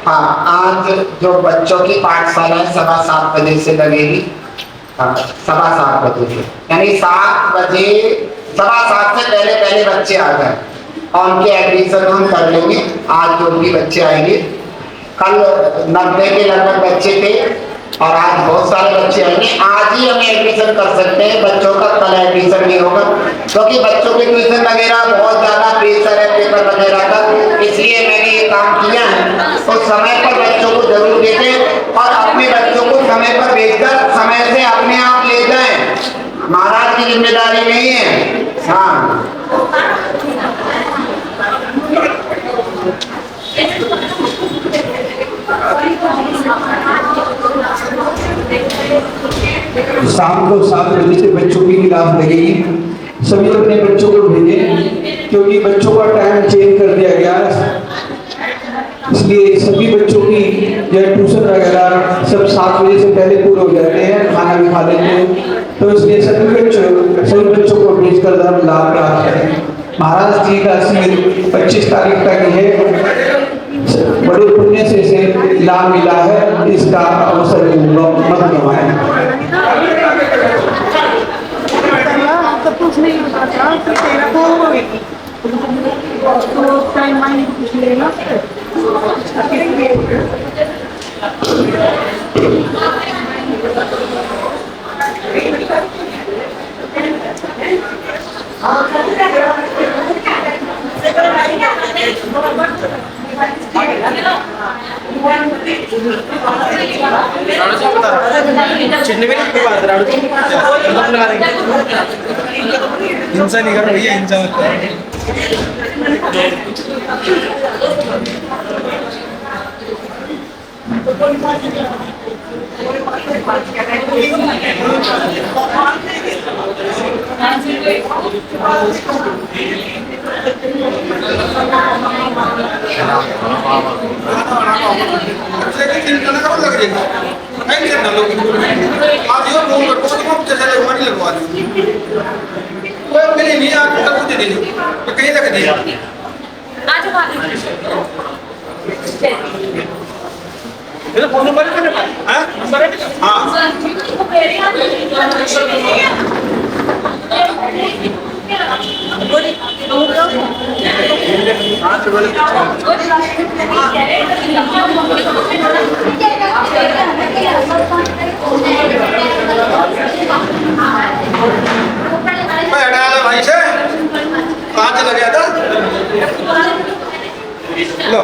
S1: हाँ, आज जो बच्चों की पाठशाला 7:15 बजे से लगेगी, 7:15 बजे से, यानी 7 बजे 7:15 से पहले बच्चे आ जाए और उनके एडमिशन हम कर लेंगे। आज जो भी बच्चे आएंगे, कल 90 के लगभग बच्चे थे और आज बहुत सारे बच्चे आएंगे। आज ही हम एडमिशन कर सकते हैं बच्चों का, कल एडमिशन नहीं होगा क्योंकि बच्चों के ट्यूशन वगैरह बहुत ज्यादा प्रेशर है पेपर वगैरह का, इसलिए मैंने ये काम किया है। तो समय पर बच्चों को जरूर देखें और अपने बच्चों को समय पर भेजकर समय से अपने आप ले जाएं। महाराज की जिम्मेदारी नहीं है। हाँ,
S3: शाम को 7 बजे से बच्चों की क्लास लगेगी। सभी अपने बच्चों को भेजें क्योंकि बच्चों का टाइम चेंज कर दिया गया है, इसलिए सभी बच्चों की जो ट्यूशन वगैरह सब 7 बजे से पहले पूरे हो जाते हैं, खाना भी खा लेते हैं। तो इसलिए सभी बच्चों को भेजकर धर्म लाभ प्राप्त करें। महाराज जी का शिविर 25 तारीख तक है। बड़े पुण्य से इसे लाभ मिला है, इसका अवसर मत गवाएं।
S4: तो कुछ नहीं बताता कि तेरा तो टाइम माइंड कुछ लेना
S5: हिंसा नहीं करो भैया, हिंसा मत करो। कहीं रख दिया फोन नंबर है मेरे पास। हाँ नंबर है। हाँ भाई से 5 लग गया था। लो